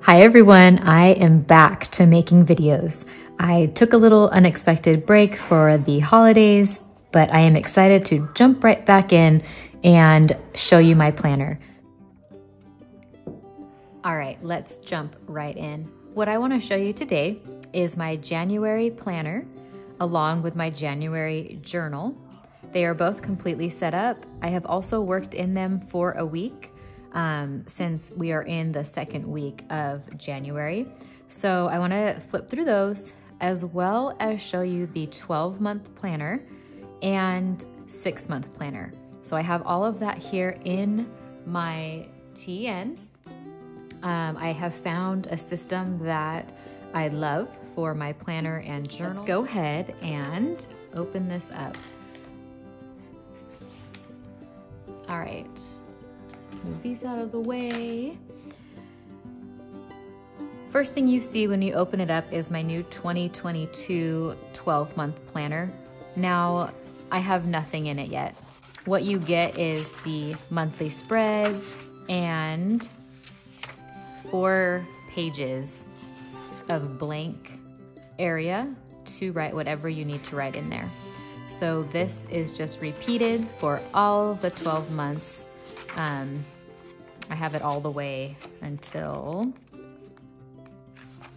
Hi everyone, I am back to making videos. I took a little unexpected break for the holidays, but I am excited to jump right back in and show you my planner. All right, let's jump right in. What I want to show you today is my January planner along with my January journal. They are both completely set up. I have also worked in them for a week since we are in the second week of January. So I want to flip through those as well as show you the 12-month planner and 6-month planner. So I have all of that here in my TN. I have found a system that I love for my planner and journal. Let's go ahead and open this up. All right, move these out of the way. First thing you see when you open it up is my new 2022 12-month planner. Now, I have nothing in it yet. What you get is the monthly spread and 4 pages of blank area to write whatever you need to write in there. So this is just repeated for all the 12 months. I have it all the way until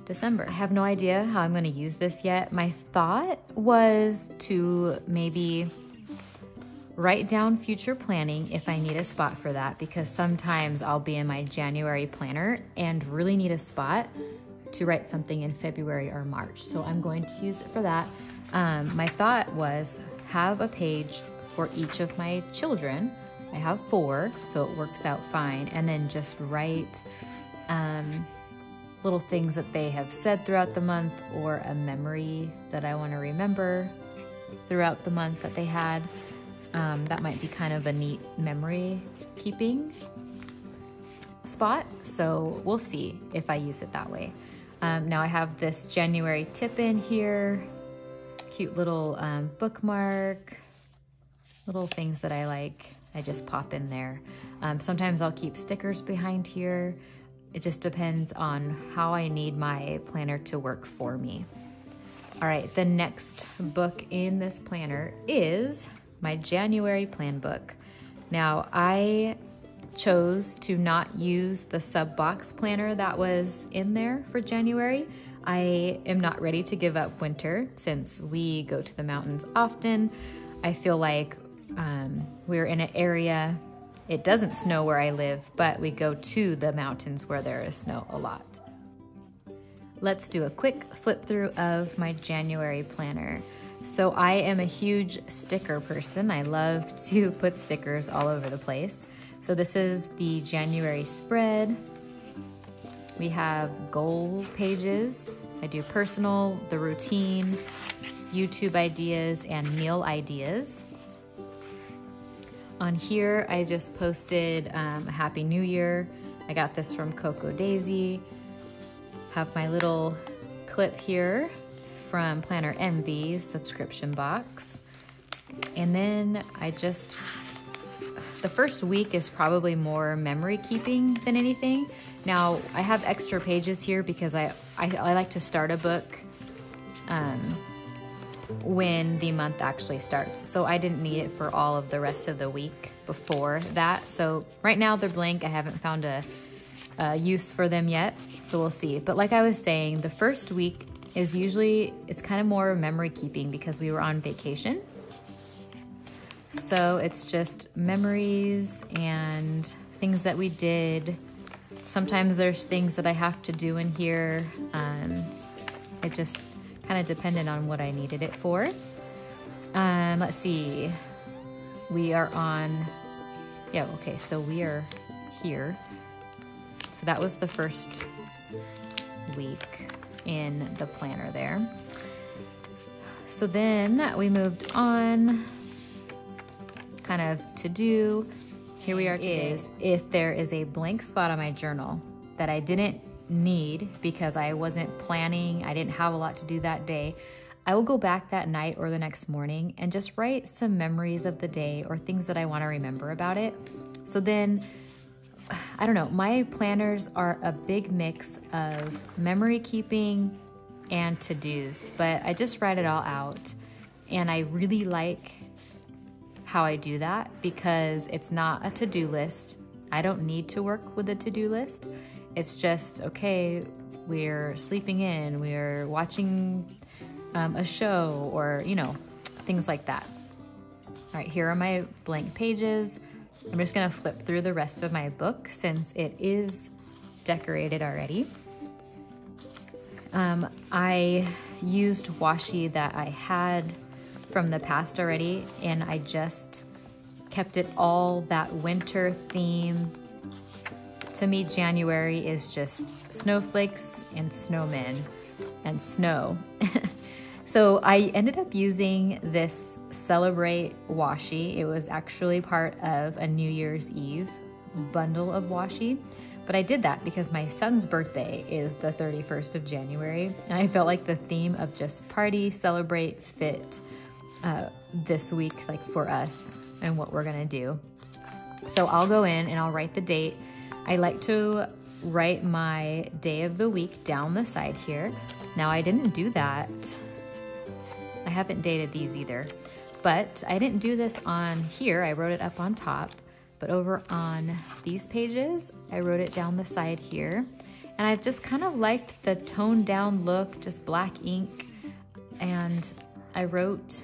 December. I have no idea how I'm gonna use this yet. My thought was to maybe write down future planning if I need a spot for that, because sometimes I'll be in my January planner and really need a spot to write something in February or March. So I'm going to use it for that. My thought was have a page for each of my children. I have 4, so it works out fine. And then just write little things that they have said throughout the month or a memory that I want to remember throughout the month that they had. That might be kind of a neat memory keeping spot. So we'll see if I use it that way. Now I have this January tip in here, cute little bookmark, little things that I like. I just pop in there. Sometimes I'll keep stickers behind here. It just depends on how I need my planner to work for me. All right, the next book in this planner is my January plan book. Now I chose to not use the sub box planner that was in there for January. I am not ready to give up winter since we go to the mountains often. I feel like we're in an area, it doesn't snow where I live, but we go to the mountains where there is snow a lot. Let's do a quick flip through of my January planner. So I am a huge sticker person. I love to put stickers all over the place. So this is the January spread. We have goal pages. I do personal, the routine, YouTube ideas, and meal ideas. On here, I just posted a Happy New Year. I got this from Coco Daisy. Have my little clip here from Planner Envy's subscription box. And then the first week is probably more memory keeping than anything. Now, I have extra pages here because I like to start a book when the month actually starts. So I didn't need it for all of the rest of the week before that. So right now they're blank. I haven't found a use for them yet, so we'll see. But like I was saying, the first week is usually, it's kind of more memory keeping because we were on vacation. So it's just memories and things that we did. Sometimes there's things that I have to do in here. It just kind of depended on what I needed it for. Let's see. We are on, yeah, okay, so we are here. So that was the first week in the planner there. So then we moved on, kind of to do. Here we are today. If there is a blank spot on my journal that I didn't need because I wasn't planning, I didn't have a lot to do that day, I will go back that night or the next morning and just write some memories of the day or things that I want to remember about it. So then I don't know, my planners are a big mix of memory keeping and to-dos, but I just write it all out. And I really like how I do that because it's not a to-do list. I don't need to work with a to-do list. It's just, okay, we're sleeping in, we're watching a show, or, you know, things like that. All right, here are my blank pages. I'm just gonna flip through the rest of my book since it is decorated already. I used washi that I had from the past already, and I just kept it all that winter theme. To me, January is just snowflakes and snowmen and snow. So I ended up using this Celebrate washi. It was actually part of a New Year's Eve bundle of washi. But I did that because my son's birthday is the 31st of January. And I felt like the theme of just party, celebrate, fit this week, like for us and what we're gonna do. So I'll go in and I'll write the date. I like to write my day of the week down the side here. Now I didn't do that. I haven't dated these either, but I didn't do this on here. I wrote it up on top, but over on these pages, I wrote it down the side here. And I've just kind of liked the toned down look, just black ink. And I wrote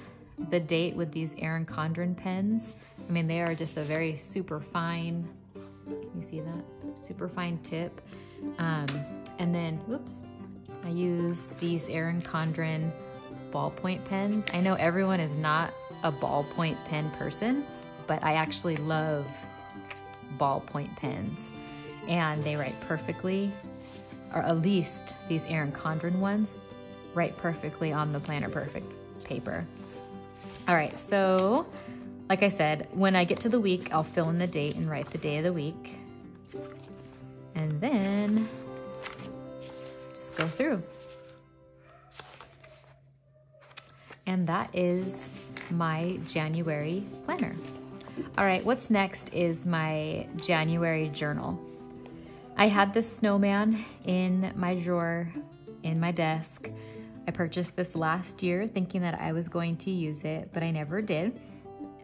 the date with these Erin Condren pens. I mean, they are just a very super fine, you see that? Super fine tip. And then, whoops, I use these Erin Condren ballpoint pens. I know everyone is not a ballpoint pen person, but I actually love ballpoint pens, and they write perfectly, or at least these Erin Condren ones write perfectly on the Planner Perfect paper. All right, so like I said, when I get to the week, I'll fill in the date and write the day of the week, and then just go through. And that is my January planner. All right, what's next is my January journal. I had this snowman in my drawer in my desk. I purchased this last year thinking that I was going to use it, but I never did.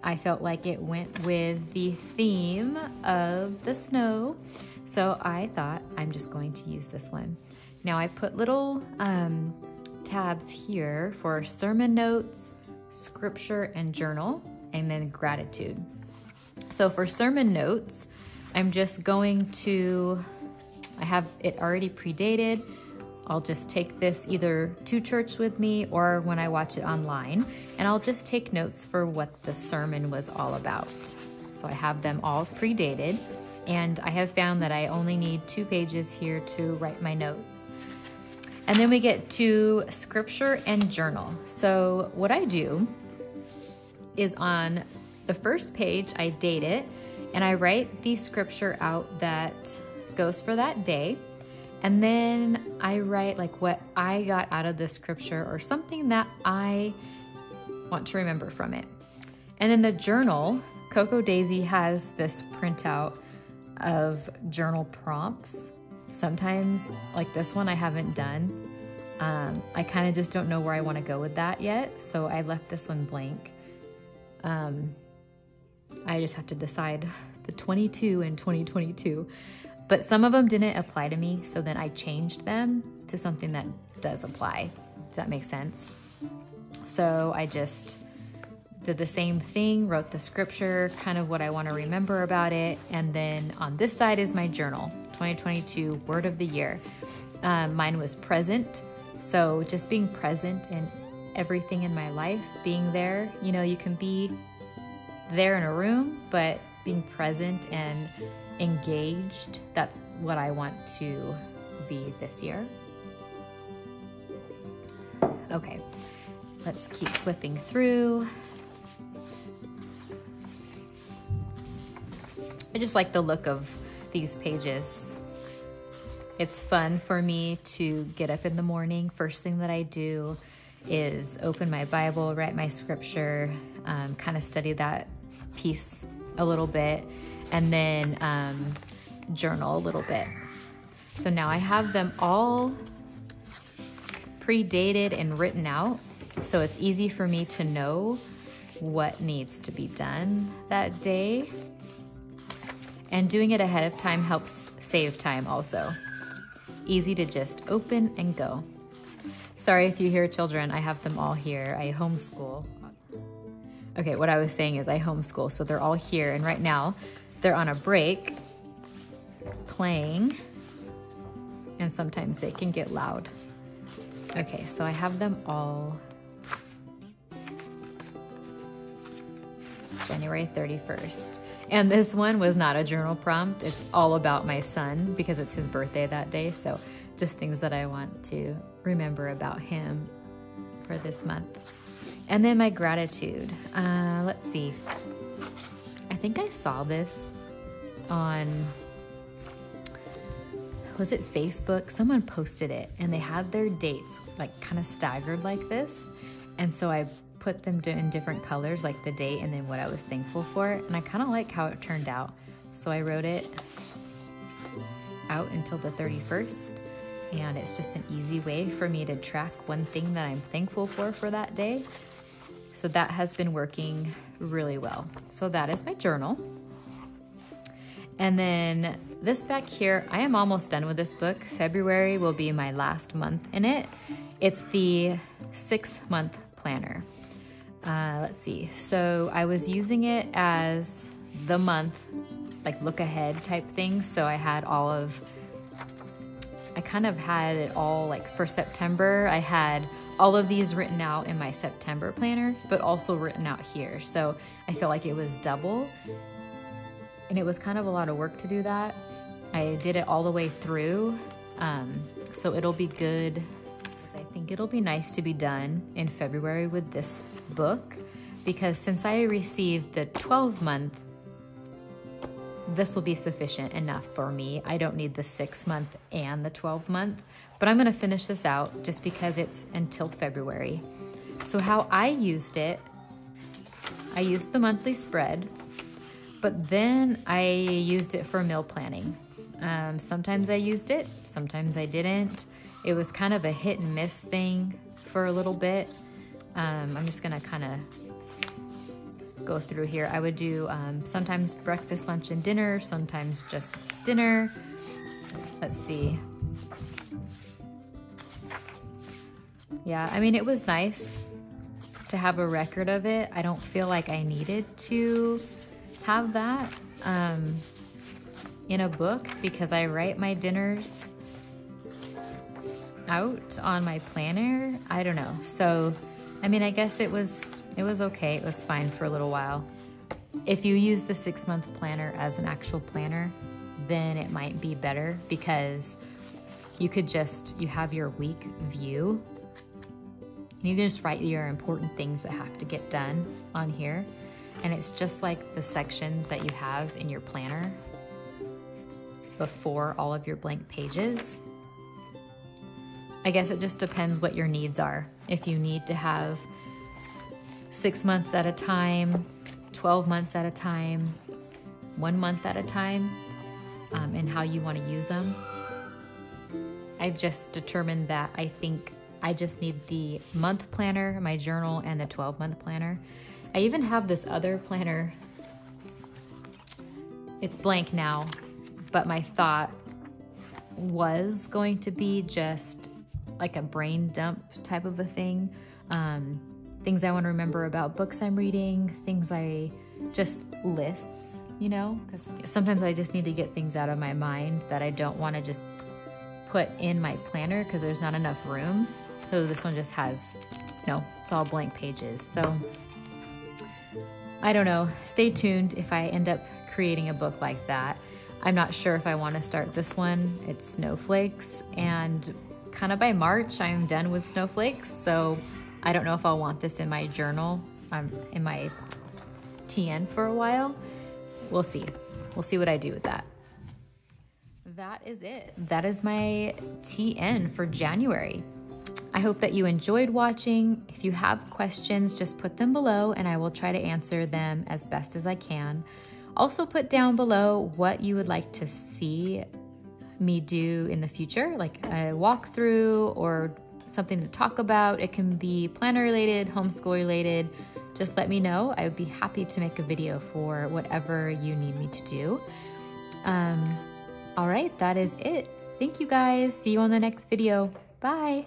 I felt like it went with the theme of the snow, so I thought I'm just going to use this one. Now I put little tabs here for sermon notes, scripture and journal, and then gratitude. So for sermon notes, I'm just going to, I have it already predated. I'll just take this either to church with me or when I watch it online, and I'll just take notes for what the sermon was all about. So I have them all predated, and I have found that I only need 2 pages here to write my notes. And then we get to scripture and journal. So what I do is on the first page, I date it, and I write the scripture out that goes for that day. And then I write like what I got out of the scripture or something that I want to remember from it. And then the journal, Coco Daisy has this printout of journal prompts. Sometimes, like this one, I haven't done. I kind of just don't know where I want to go with that yet, so I left this one blank. I just have to decide the 22 and 2022. But some of them didn't apply to me, so then I changed them to something that does apply. Does that make sense? So I just did the same thing, wrote the scripture, kind of what I want to remember about it, and then on this side is my journal, 2022 word of the year. Mine was present, so just being present in everything in my life, being there. You know, you can be there in a room, but being present and engaged, that's what I want to be this year. Okay, let's keep flipping through. I just like the look of these pages. It's fun for me to get up in the morning. First thing that I do is open my Bible, write my scripture, kind of study that piece a little bit, and then journal a little bit. So now I have them all pre-dated and written out, so it's easy for me to know what needs to be done that day. And doing it ahead of time helps save time also. Easy to just open and go. Sorry if you hear children, I have them all here. I homeschool. Okay, what I was saying is I homeschool, so they're all here, and right now they're on a break playing, and sometimes they can get loud. Okay, so I have them all January 31st. And this one was not a journal prompt. It's all about my son because it's his birthday that day. So just things that I want to remember about him for this month. And then my gratitude. Let's see. I think I saw this on, was it Facebook? Someone posted it and they had their dates like kind of staggered like this. And so I put them in different colors, like the date and then what I was thankful for. And I kind of like how it turned out. So I wrote it out until the 31st. And it's just an easy way for me to track one thing that I'm thankful for that day. So that has been working really well. So that is my journal. And then this back here, I am almost done with this book. February will be my last month in it. It's the 6-month planner. Let's see. So I was using it as the month, like look ahead type thing. So I had I kind of had it all like for September. I had all of these written out in my September planner, but also written out here. So I feel like it was double. And it was kind of a lot of work to do that. I did it all the way through. So it'll be good. I think it'll be nice to be done in February with this book, because since I received the 12-month, this will be sufficient enough for me. I don't need the 6-month and the 12-month, but I'm gonna finish this out just because it's until February. So how I used it, I used the monthly spread, but then I used it for meal planning. Sometimes I used it, sometimes I didn't. It was kind of a hit and miss thing for a little bit. I'm just gonna kind of go through here. I would do sometimes breakfast, lunch, and dinner, sometimes just dinner. Let's see. Yeah, I mean, it was nice to have a record of it. I don't feel like I needed to have that in a book because I write my dinners out on my planner. I don't know. So, I mean, I guess it was okay. It was fine for a little while. If you use the 6-month planner as an actual planner, then it might be better because you have your week view. You can just write your important things that have to get done on here. And it's just like the sections that you have in your planner before all of your blank pages. I guess it just depends what your needs are. If you need to have 6 months at a time, 12 months at a time, 1 month at a time, and how you want to use them. I've just determined that I think I just need the month planner, my journal, and the 12-month planner. I even have this other planner. It's blank now, but my thought was going to be just like a brain dump type of a thing. Things I want to remember about books I'm reading, just lists, you know, because sometimes I just need to get things out of my mind that I don't want to just put in my planner because there's not enough room. So this one just has, it's all blank pages. So I don't know. Stay tuned if I end up creating a book like that. I'm not sure if I want to start this one. It's snowflakes, and kind of by March, I'm done with snowflakes. So I don't know if I'll want this in my journal, in my TN for a while. We'll see. We'll see what I do with that. That is it. That is my TN for January. I hope that you enjoyed watching. If you have questions, just put them below and I will try to answer them as best as I can. Also put down below what you would like to see me do in the future, like a walkthrough or something to talk about. It can be planner related, homeschool related. Just let me know. I would be happy to make a video for whatever you need me to do. All right, that is it. Thank you guys. See you on the next video. Bye.